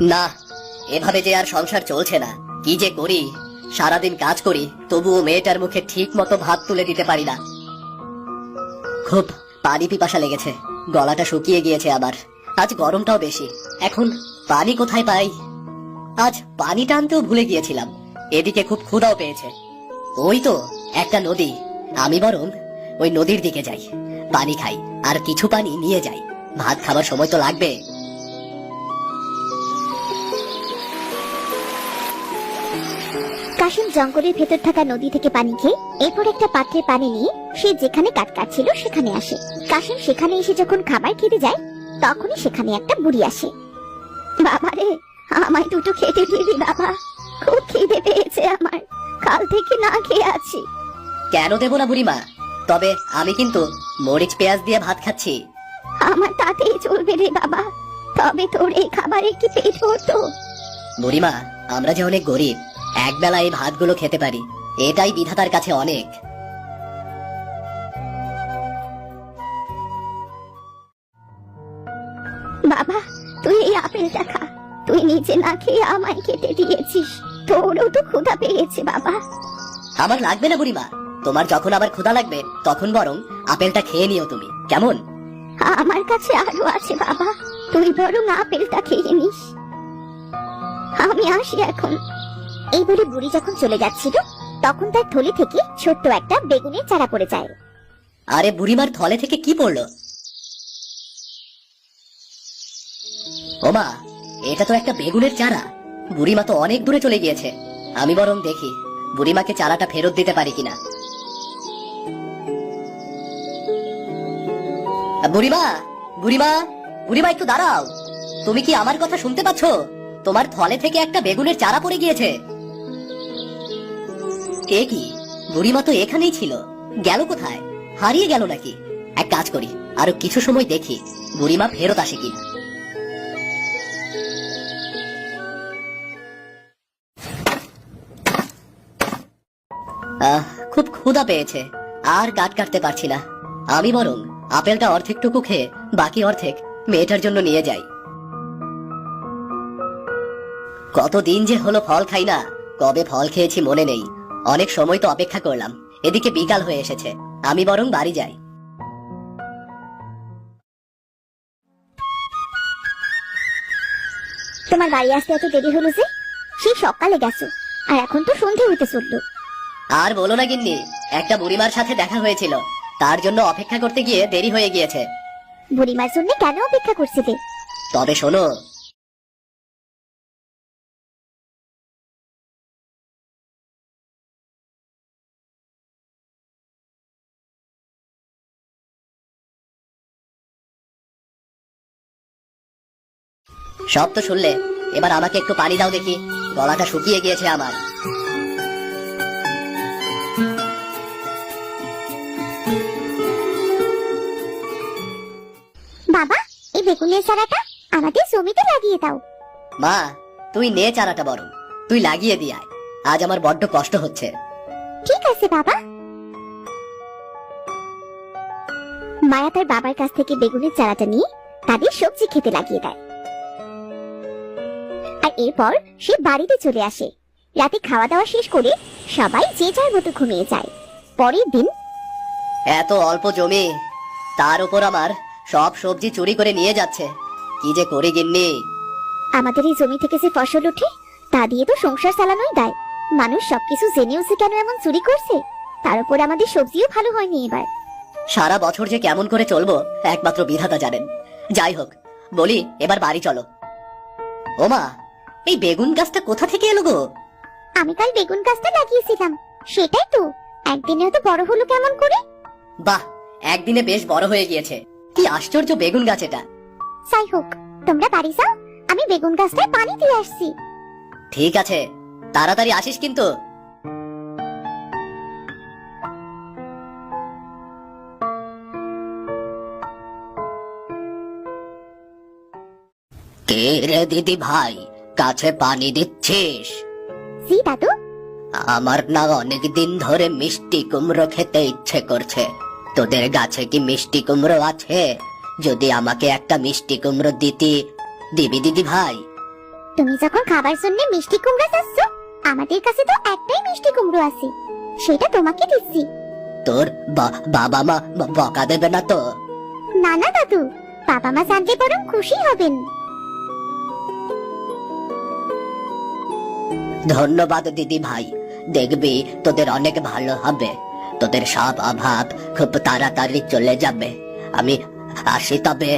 না, এভাবে যে আর সংসার চলছে না। কি যে করি, সারাদিন কাজ করি, তবুও মেয়েটার মুখে ঠিক মতো ভাত তুলে দিতে পারি না। খুব পানি পিপাসা লেগেছে, গলাটা শুকিয়ে গিয়েছে আবার। আজ গরমটাও বেশি, এখন পানি কোথায় পাই? আজ পানি টানতেও ভুলে গিয়েছিলাম। এদিকে খুব ক্ষুধাও পেয়েছে। ওই তো একটা নদী, আমি বরং ওই নদীর দিকে যাই, পানি খাই আর কিছু পানি নিয়ে যাই। ভাত খাবার সময় তো লাগবে। কাশিম জঙ্গলের ভেতর থাকা নদী থেকে পানি খেয়ে এরপর একটা পাত্রে পানি নিয়ে সে যেখানে কাঠ কাটছিল সেখানে আসে। কাশিম সেখানে এসে যখন খাবার খেতে যায় তখনই সেখানে একটা বুড়ি আসে। বাবারে, আমায় দুটো খেতে দিবি বাবা, খুব খিদে পেয়েছে আমার, কাল থেকে না খেয়ে আছি। কেন দেব না বুড়িমা, তবে আমি কিন্তু মরিচ পেঁয়াজ দিয়ে ভাত খাচ্ছি। আমার তাতেই চলবে রে বাবা, তবে তোর এই খাবারে কি পেট ভরতো? বুড়িমা, আমরা যে অনেক গরিব, একবেলা এই ভাতগুলো খেতে পারি, এটাই বিধাতার কাছে অনেক। বাবা, তুই এই আপেলটা খা, তুই নিজে না খেয়ে আমায় খেতে দিয়েছিস, তোরও তো ক্ষুধা পেয়েছে বাবা। আমার লাগবে না বুড়িমা, তোমার যখন আবার ক্ষুধা লাগবে তখন বরং আপেলটা খেয়ে নিও তুমি, কেমন? আমার কাছে আরো আছে বাবা, তুই বরং আপেলটা খেয়ে নিস। আমি আসি এখন। এই বলে বুড়ি যখন চলে যাচ্ছিল তখন তার থলি থেকে ছোট্ট একটা বেগুনের চারা পড়ে যায়। আরে বুড়িমার থলে থেকে কি পড়লো? ওমা, এটা তো একটা বেগুনের চারা। বুড়িমা তো অনেক দূরে চলে গিয়েছে। আমি বরং দেখি বুড়িমাকে চারাটা ফেরত দিতে পারি কিনা। বুড়িমা, বুড়িমা, বুড়িমা, একটু দাঁড়াও। তুমি কি আমার কথা শুনতে পাচ্ছ? তোমার থলে থেকে একটা বেগুনের চারা পড়ে গিয়েছে। এ কি, বুড়িমা তো এখানেই ছিল, গেল কোথায়? হারিয়ে গেল নাকি? এক কাজ করি, আরো কিছু সময় দেখি বুড়িমা ফেরত আসে কিনা। খুব ক্ষুধা পেয়েছে, আর কাট কাটতে পারছি না। আমি বরং আপেলটা অর্ধেকটুকু খেয়ে বাকি অর্ধেক মেয়েটার জন্য নিয়ে যাই। কতদিন যে হলো ফল খাই না, কবে ফল খেয়েছি মনে নেই। অনেক সময় তো অপেক্ষা করলাম, এদিকে বিকাল হয়ে এসেছে। আমি বরং বাড়ি যাই। তোমার বাড়ি আসতে এত দেরি হলো যে? সেই সকালে গেছো, আর এখন তো সন্ধে হইতে চললো। আর বলো না গিন্নি, একটা বুড়িমার সাথে দেখা হয়েছিল, তার জন্য অপেক্ষা করতে গিয়ে দেরি হয়ে গিয়েছে। বুড়িমার জন্য কেন অপেক্ষা করছিলে? তবে শোনো, সব তো শুনলে, এবার আমাকে একটু পানি দাও দেখি, গলাটা শুকিয়ে গিয়েছে আমার। বাবা, এই বেগুনের চারাটা আমাদের জমিতে লাগিয়ে দাও। মা, তুই নে চারাটা বরং, তুই লাগিয়ে দিয়ে আয়। আজ আমার বড্ড কষ্ট হচ্ছে। ঠিক আছে বাবা। মায়া তার বাবার কাছ থেকে বেগুনের চারাটা নিয়ে তাদের সবজি খেতে লাগিয়ে দেয়, আর এরপর সে বাড়িতে চলে আসে। রাতে খাওয়া দাওয়া শেষ করে সবাই যে যার মতো ঘুমিয়ে যায়। পরের দিন এত অল্প জমি, তার উপর আমার সব সবজি চুরি করে নিয়ে যাচ্ছে। কি যে করি গিন্নি। আমাদের এই জমি থেকে যে ফসল ওঠে তা দিয়ে তো সংসার চালানোই দায়। মানুষ সবকিছু জেনেও সে কেন এমন চুরি করছে? তার উপর আমাদের সবজিও ভালো হয়নি এবার। সারা বছর যে কেমন করে চলবো একমাত্র বিধাতা জানেন। যাই হোক, বলি এবার বাড়ি চলো। ওমা, এই বেগুন গাছটা কোথা থেকে এলো গো? আমি কাল বেগুন গাছটা লাগিয়েছিলাম, সেটাই তো। একদিনেও তো বড় হলো কেমন করে? বাহ, একদিনে বেশ বড় হয়ে গিয়েছে। কি আশ্চর্য বেগুন গাছ এটা। যাই হোক, তোমরা বাড়ি যাও, আমি বেগুন গাছটায় পানি দিয়ে আসছি। ঠিক আছে, তাড়াতাড়ি আসিস কিন্তু। কে রে দিদি ভাই, কাছে পানি দিচ্ছিস? জি দাদু। আমার না অনেক দিন ধরে মিষ্টি কুমড়ো খেতে ইচ্ছে করছে। তোদের গাছে কি মিষ্টি কুমড়ো আছে? যদি আমাকে একটা মিষ্টি কুমড়ো দিবি দিদি ভাই? তুমি যখন খাবার জন্য মিষ্টি কুমড়া চাচ্ছ, আমাদের কাছে তো একটাই মিষ্টি কুমড়ো আছে, সেটা তোমাকে দিচ্ছি। তোর বাবা মা বকা দেবে না তো? না না দাদু, বাবা মা জানলে বরং খুশি হবেন। ধন্যবাদ দিদি ভাই, দেখবি তোদের অনেক ভালো হবে, তোদের সব অভাব খুব তাড়াতাড়ি চলে যাবে। আমি আসি তবে।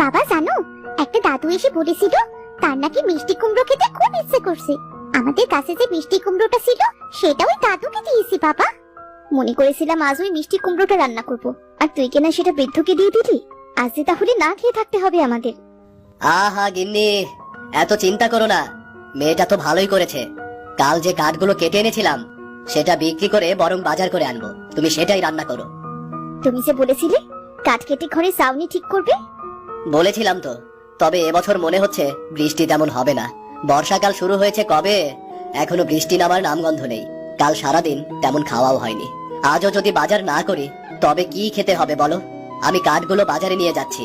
বাবা জানো, একটা দাদু এসে বলেছিল তার নাকি মিষ্টি কুমড়ো খেতে খুব ইচ্ছে করছে। আমাদের কাছে যে মিষ্টি কুমড়োটা ছিল সেটা ওই দাদুকে দিয়েছি বাবা। মনে করেছিলাম আজ ওই মিষ্টি কুমড়োটা রান্না করব, আর তুই কেনা সেটা বৃদ্ধকে দিয়ে দিলি। আজ যে তাহলে না খেয়ে থাকতে হবে আমাদের। আহা গিন্নি, এত চিন্তা করো না, মেয়েটা তো ভালোই করেছে। কাল যে কাঠগুলো কেটে এনেছিলাম সেটা বিক্রি করে বরং বাজার করে আনবো, তুমি সেটাই রান্না করো। তুমি যে বলেছিলে কাঠ কেটে ঘরে ছাউনি ঠিক করবে। বলেছিলাম তো, তবে এবছর মনে হচ্ছে বৃষ্টি তেমন হবে না। বর্ষাকাল শুরু হয়েছে কবে, এখনো বৃষ্টি নামার নামগন্ধ নেই। কাল সারাদিন তেমন খাওয়াও হয়নি। আজও যদি বাজার না করি তবে কি খেতে হবে বলো? আমি কাঠগুলো বাজারে নিয়ে যাচ্ছি।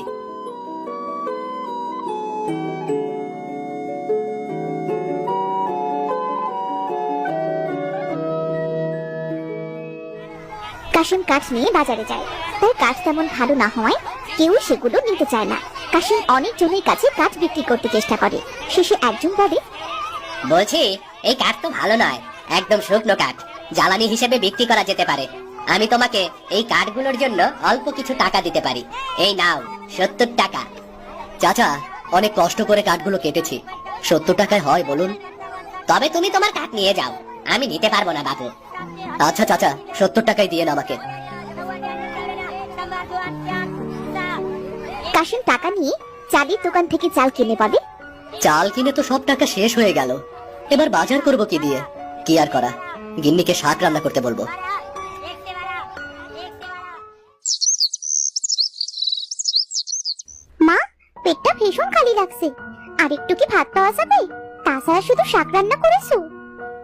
কাশিম কাঠ নিয়ে বাজারে যায়। তার কাঠ তেমন ভালো না হওয়ায় কেউ সেগুলো নিতে চায় না। কাশিম অনেক জনের কাছে কাঠ বিক্রি করতে চেষ্টা করে। শেষে একজন বলে, বলছি এই কাঠ তো ভালো নয়, একদম শুকনো কাঠ, জ্বালানি হিসেবে বিক্রি করা যেতে পারে। আমি তোমাকে এই কাঠগুলোর জন্য অল্প কিছু টাকা দিতে পারি। এই নাও 70 টাকা। চাচা, অনেক কষ্ট করে কাঠগুলো কেটেছি, 70 টাকায় হয় বলুন? তবে তুমি তোমার কাঠ নিয়ে যাও, আমি নিতে পারবো না বাবু। আচ্ছা চাচা, 70 টাকাই দিয়ে আমাকে। কাশিম টাকা নিয়ে চালের দোকান থেকে চাল কিনে বলে, চাল কিনে তো সব টাকা শেষ হয়ে গেল, এবার বাজার করব কি দিয়ে? কি আর করা, গিন্নিকে শাক রান্না করতে বলবো। মা, পেটটা ভীষণ খালি লাগছে, আর একটু কি ভাত পাওয়া যাবে? তাছাড়া শুধু শাক রান্না করেছো?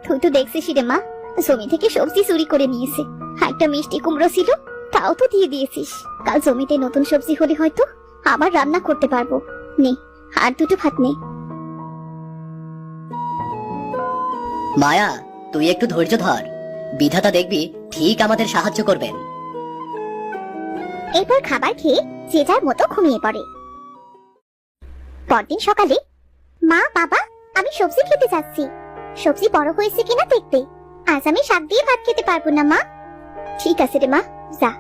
তুই তো দেখছিস রে মা, জমি থেকে সবজি চুরি করে নিয়েছে। একটা মিষ্টি কুমড়ো ছিল, তাও তো দিয়ে দিয়েছিস। কাল জমিতে নতুন সবজি হলে হয়তো আবার রান্না করতে পারবো। নে, আর দুটো ভাত নে। মায়া, তুই একটু ধৈর্য ধর, বিধাতা দেখবি ঠিক আমাদের সাহায্য করবেন। এরপর খাবার খেয়ে যে যার মতো ঘুমিয়ে পড়ে। পরদিন সকালে, মা বাবা, আমি সবজি খেতে যাচ্ছি, সবজি বড় হয়েছে কিনা দেখতে। আজ আমি শাক দিয়ে ভাত খেতে পারবো না মা। ঠিক আছে রে মা, যা।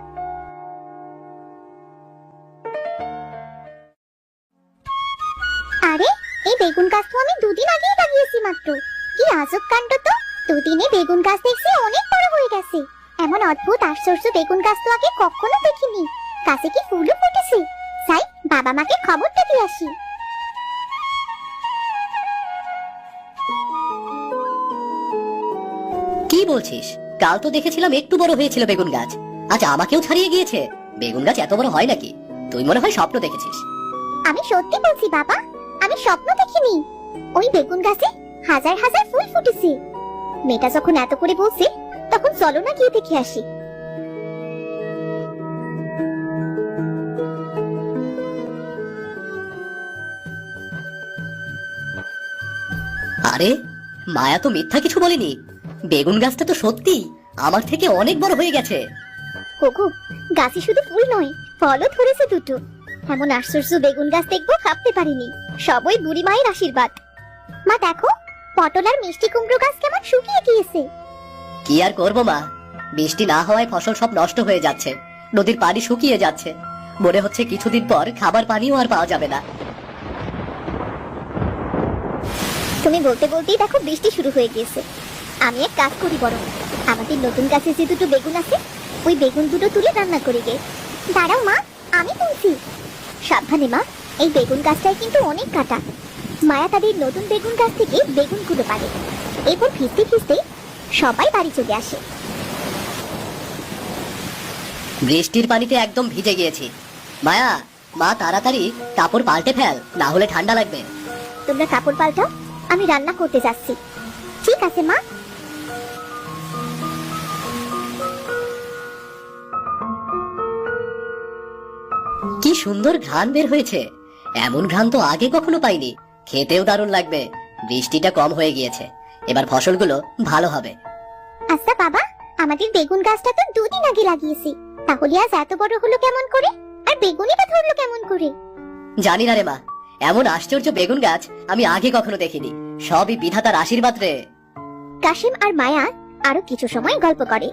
আরে, এই বেগুন গাছ তো আমি দুদিন আগেই লাগিয়েছি মাত্র। কি আজব কাণ্ড তো, দুদিনে বেগুন গাছ দেখছি অনেক বড় হয়ে গেছে। এমন অদ্ভুত আশ্চর্য বেগুন গাছ তো আগে কখনো দেখিনি। গাছে কি ফুলও ফুটেছে। যাই, বাবা মাকে খবরটা দিয়ে আসি। কি বলছিস? কাল তো দেখেছিলাম একটু বড় হয়েছিল বেগুন গাছ, আজ আমাকেও ছাড়িয়ে গিয়েছে। বেগুন গাছ এত বড় হয় নাকি? তুই মনে হয় স্বপ্ন দেখেছিস। আমি সত্যি বলছি বাবা, আমি স্বপ্ন দেখিনি। ওই বেগুন গাছে হাজার হাজার ফুল ফুটেছে। মেয়েটা যখন এত করে বলছে, তখন চলো না গিয়ে দেখে আসি। আরে, মায়া তো মিথ্যা কিছু বলেনি, বেগুন গাছটা তো সত্যি আমার থেকে অনেক বড় হয়ে গেছে। ওগো, গাছে শুধু ফুল নয়, ফলও ধরেছে দুটো। এমন আশ্চর্য বেগুন গাছ দেখবো ভাবতে পারিনি। সবই বুড়ি মায়ের আশীর্বাদ। মা দেখো, পটল আর মিষ্টি কুমড়ো গাছ কেমন শুকিয়ে গিয়েছে। কি আর করবো মা, বৃষ্টি না হওয়ায় ফসল সব নষ্ট হয়ে যাচ্ছে, নদীর পানি শুকিয়ে যাচ্ছে। মনে হচ্ছে কিছুদিন পর খাবার পানিও আর পাওয়া যাবে না। তুমি বলতে বলতেই দেখো বৃষ্টি শুরু হয়ে গিয়েছে। আমি এক কাজ করি বরং, আমাদের নতুন গাছে যে দুটো বেগুন আছে, ওই বেগুন দুটো তুলে রান্না করি গে। দাঁড়াও মা, আমি তুলছি। সাবধানে মা, এই বেগুন গাছটায় কিন্তু অনেক কাটা। মায়া তাদের নতুন বেগুন গাছ থেকে বেগুনগুলো পারে। এরপর ভিজতে ভিজতে সবাই বাড়ি চলে আসে। বৃষ্টির পানিতে একদম ভিজে গিয়েছি। মায়া, মা তাড়াতাড়ি কাপড় পাল্টে ফেল, না হলে ঠান্ডা লাগবে। তোমরা কাপড় পাল্টাও, আমি রান্না করতে যাচ্ছি। ঠিক আছে মা। সুন্দর ঘ্রাণ বের হয়েছে। এমন ঘ্রাণ তো আগে কখনো পাইনি। খেতেও দারুণ লাগবে। বৃষ্টিটা কম হয়ে গিয়েছে, এবার ফসলগুলো ভালো হবে। আচ্ছা বাবা, আমাদের বেগুন গাছটা তো 2 দিন আগে লাগিয়েছি, তাহলে আজ এত বড় হলো কেমন করে? আর বেগুনই বা ধরলো কেমন করে? জানি না রে মা, এমন আশ্চর্য বেগুন গাছ আমি আগে কখনো দেখিনি। সবই বিধাতার আশীর্বাদ রে। কাশিম আর মায়া আরো কিছু সময় গল্প করে।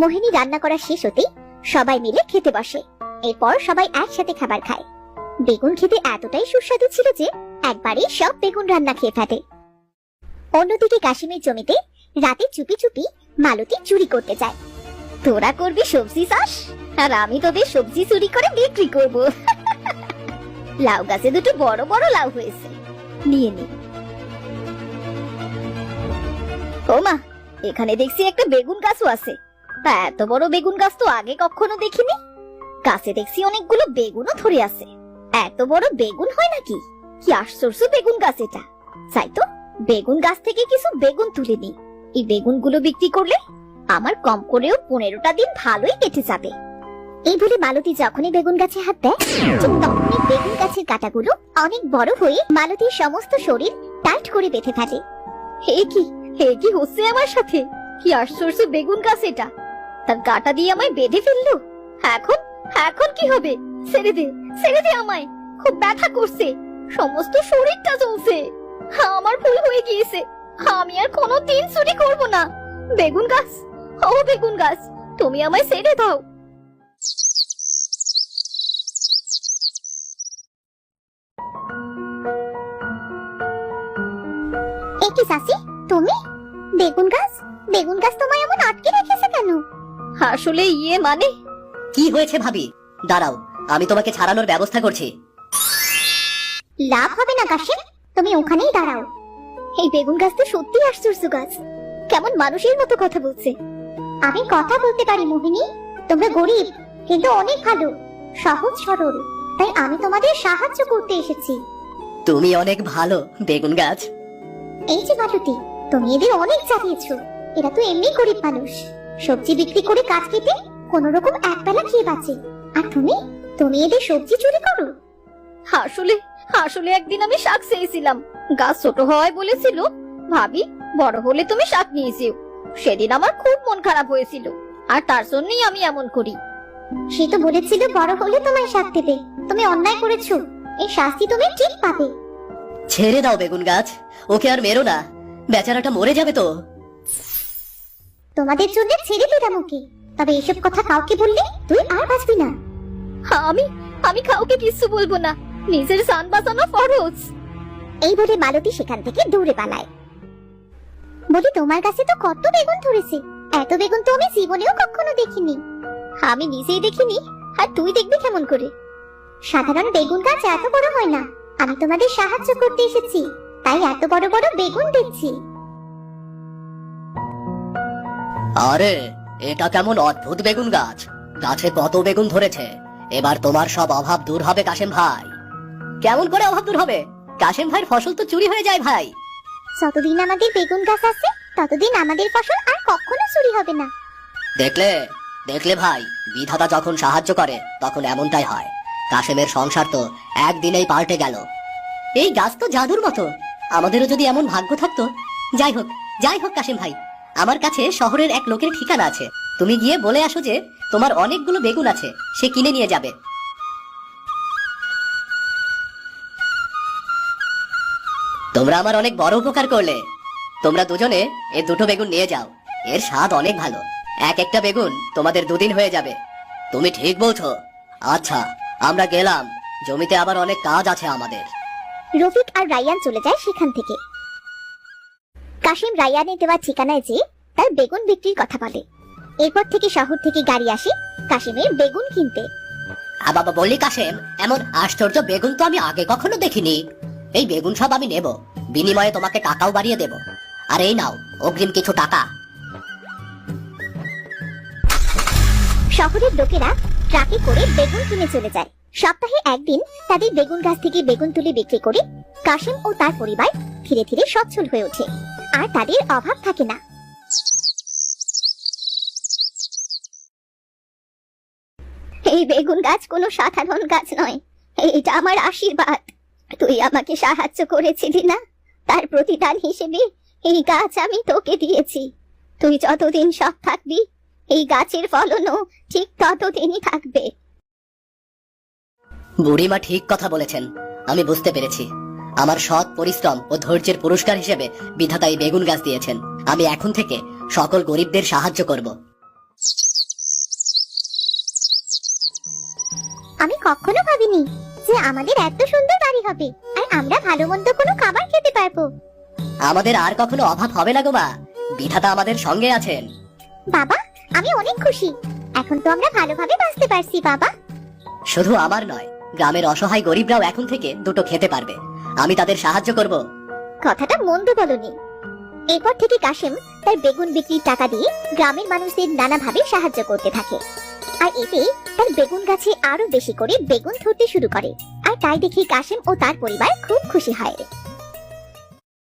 মোহিনী রান্না করা শেষ হতেই সবাই মিলে খেতে বসে। এরপর সবাই একসাথে খাবার খায়। বেগুন খেতে এতটাই সুস্বাদু ছিল যে একবারে সব বেগুন রান্না খেয়ে ফেলে। অন্যদিকে কাশিমের জমিতে রাতে চুপি চুপি মালতী চুরি করতে যায়। তোরা করবি সবজি চাষ, আর আমি তোদের সবজি চুরি করে বিক্রি করব। লাউ গাছে 2টো বড় বড় লাউ হয়েছে, নিয়ে নে। ও মা, এখানে দেখছি একটা বেগুন গাছও আছে। তা এত বড় বেগুন গাছ তো আগে কখনো দেখিনি। গাছে দেখছি অনেকগুলো বেগুনও ধরে আছে। এত বড় বেগুন হয় নাকি? কি আশ্চর্য বেগুন গাছ এটা। চাই তো বেগুন গাছ থেকে কিছু বেগুন তুলে নি। এই বেগুনগুলো বিক্রি করলে আমার কম করেও 15টা দিন ভালোই কেটে যাবে। এই বলে মালতী যখনই বেগুন গাছে হাত দেয়, ঠিক তখনই বেগুন গাছের কাঁটাগুলো অনেক বড় হয়ে মালতীর সমস্ত শরীর টাইট করে বেঁধে ফেলে। হে কি হচ্ছে আমার সাথে? কি আশ্চর্য বেগুন গাছ এটা, তার কাঁটা দিয়ে আমায় বেঁধে ফেললো। এখন কি হবে? ছেড়ে দে আমায়, খুব ব্যথা করছে, সমস্ত শরীরটা জ্বলছে। আমার ভুল হয়ে গিয়েছে, আমি আর কোনোদিন চুরি করব না। বেগুন গাছ, ও বেগুন গাছ, তুমি আমায় ছেড়ে দাও। একি চাচি, তুমি? বেগুন গাছ তোমায় এমন আটকে রেখেছে কেন? আসলে মানে কি হয়েছে ভাবি? দাঁড়াও, আমি তোমাকে ছাড়ানোর ব্যবস্থা করছি। লাভ হবে না কাশিম, তুমি ওখানেই দাঁড়াও। এই বেগুন গাছ তো সত্যি আশ্চর্য গাছ, কেমন মানুষের মতো কথা বলছে। আমি কথা বলতে পারি মোহিনী, তোমরা গরিব কিন্তু অনেক ভালো, সহজ সরল, তাই আমি তোমাদের সাহায্য করতে এসেছি। তুমি অনেক ভালো বেগুন গাছ। এই যে মালতী, তুমি এদের অনেক চালিয়েছো। এরা তো এমনি গরিব মানুষ, সবজি বিক্রি করে কাজ কেটে কোন রকম একবেলা খেয়ে বাঁচে। আর তুমি এদের সবজি চুরি করো। আসলে একদিন আমি শাক চেয়েছিলাম, গাছ ছোট হওয়ায় বলেছিল ভাবি বড় হলে তুমি শাক নিয়েছো। সেদিন আমার খুব মন খারাপ হয়েছিল, আর তার জন্যই আমি এমন করি। সে তো বলেছিল বড় হলে তোমায় শাক দেবে, তুমি অন্যায় করেছো, এই শাস্তি তুমি ঠিক পাবে। ছেড়ে দাও বেগুন গাছ, ওকে আর মেরো না, বেচারাটা মরে যাবে তো। তোমাদের জন্য ছেড়ে দিলাম ওকে, তবে এসব কথা কাউকে বললে তুই আর বাঁচবি না। আমি কাউকে কিছু বলবো না, নিজের জান বাঁচানো ফরজ। এই বলে মালতী সেখান থেকে দৌড়ে পালায়। বলি তোমার কাছে তো কত বেগুন ধরেছে, এত বেগুন তো আমি জীবনেও কখনো দেখিনি। আমি নিজেই দেখিনি, আর তুই দেখবি কেমন করে? সাধারণ বেগুন গাছ এত বড় হয় না, আমি তোমাদের সাহায্য করতে এসেছি, তাই এত বড় বড় বেগুন দেখছি। আরে এটা কেমন অদ্ভুত বেগুন গাছ, গাছে কত বেগুন ধরেছে। এবার তোমার সব অভাব দূর হবে কাশেম ভাই। কেমন করে অভাব দূর হবে? কাশেম ভাইয়ের ফসল তো চুরি হয়ে যায় ভাই। যতদিন আমাদের বেগুন গাছ আছে ততদিন আমাদের ফসল আর কখনো চুরি হবে না। দেখলে ভাই, বিধাতা যখন সাহায্য করে তখন এমনটাই হয়। কাশেমের সংসার তো একদিনেই পাল্টে গেল। এই গাছ তো জাদুর মতো, আমাদেরও যদি এমন ভাগ্য থাকতো। যাই হোক কাশেম ভাই, আমার কাছে শহরের এক লোকের ঠিকানা আছে, তুমি গিয়ে বলে আসো যে তোমার অনেকগুলো বেগুন আছে, সে কিনে নিয়ে যাবে। তোমরা আমার অনেক বড় উপকার করলে। তোমরা দুজনে এই 2টো বেগুন নিয়ে যাও, এর স্বাদ অনেক ভালো। একটা বেগুন তোমাদের 2 দিন হয়ে যাবে। তুমি ঠিক বলছো। আচ্ছা, আমরা গেলাম, জমিতে আবার অনেক কাজ আছে আমাদের। রফিক আর রায়ান চলে যায় সেখান থেকে। কাশিম রায়ানের দেওয়া ঠিকানায় যেয়ে তার বেগুন বিক্রির কথা বলে। এরপর থেকে শহর থেকে গাড়ি আসে কাশিমের বেগুন কিনতে। বাবা বললি কাশেম, এমন আশ্চর্য বেগুন তো আমি আগে কখনো দেখিনি। এই বেগুন সব আমি নেব, বিনিময়ে তোমাকে টাকাও বাড়িয়ে দেব। আর এই নাও অগ্রিম কিছু টাকা। শহরের লোকেরা ট্রাকে করে বেগুন কিনে চলে যায়। সপ্তাহে একদিন তাদের বেগুন গাছ থেকে বেগুন তুলে বিক্রি করে কাশিম ও তার পরিবার ধীরে ধীরে সচ্ছল হয়ে ওঠে, আর তাদের অভাব থাকে না। এই বেগুন গাছ কোনো সাধারণ গাছ নয়, এটা আমার আশীর্বাদ। তুই আমাকে সাহায্য করেছিলি না, তার প্রতিদান হিসেবে এই গাছ আমি তোকে দিয়েছি। তুই যতদিন সৎ থাকবি, এই গাছের ফলনও ঠিক ততদিনই থাকবে। বুড়িমা ঠিক কথা বলেছেন, আমি বুঝতে পেরেছি। আমার সৎ পরিশ্রম ও ধৈর্যের পুরস্কার হিসেবে বিধাতা এই বেগুন গাছ দিয়েছেন। আমি এখন থেকে সকল গরিবদের সাহায্য করব। আমি কখনো ভাবিনি যে আমাদের এত সুন্দর বাড়ি হবে আর আমরা ভালো মন্দ কোনো খাবার খেতে পারবো। আমাদের আর কখনো অভাব হবে না গো মা, বিধাতা আমাদের সঙ্গে আছেন। বাবা, আমি অনেক খুশি। এখন তো আমরা ভালোভাবে বাঁচতে পারছি বাবা। শুধু আমার নয়, গ্রামের অসহায় গরিবরাও এখন থেকে দুটো খেতে পারবে। আমি তাদের সাহায্য করব। কথাটা মন্দ বলনি। এরপর থেকে কাশেম তার বেগুন বিক্রির টাকা দিয়ে গ্রামের মানুষদের নানাভাবে সাহায্য করতে থাকে। আর এতে তার বেগুন গাছে আরো বেশি করে বেগুন ধরতে শুরু করে। আর তাই দেখে কাশেম ও তার পরিবার খুব খুশি হয়।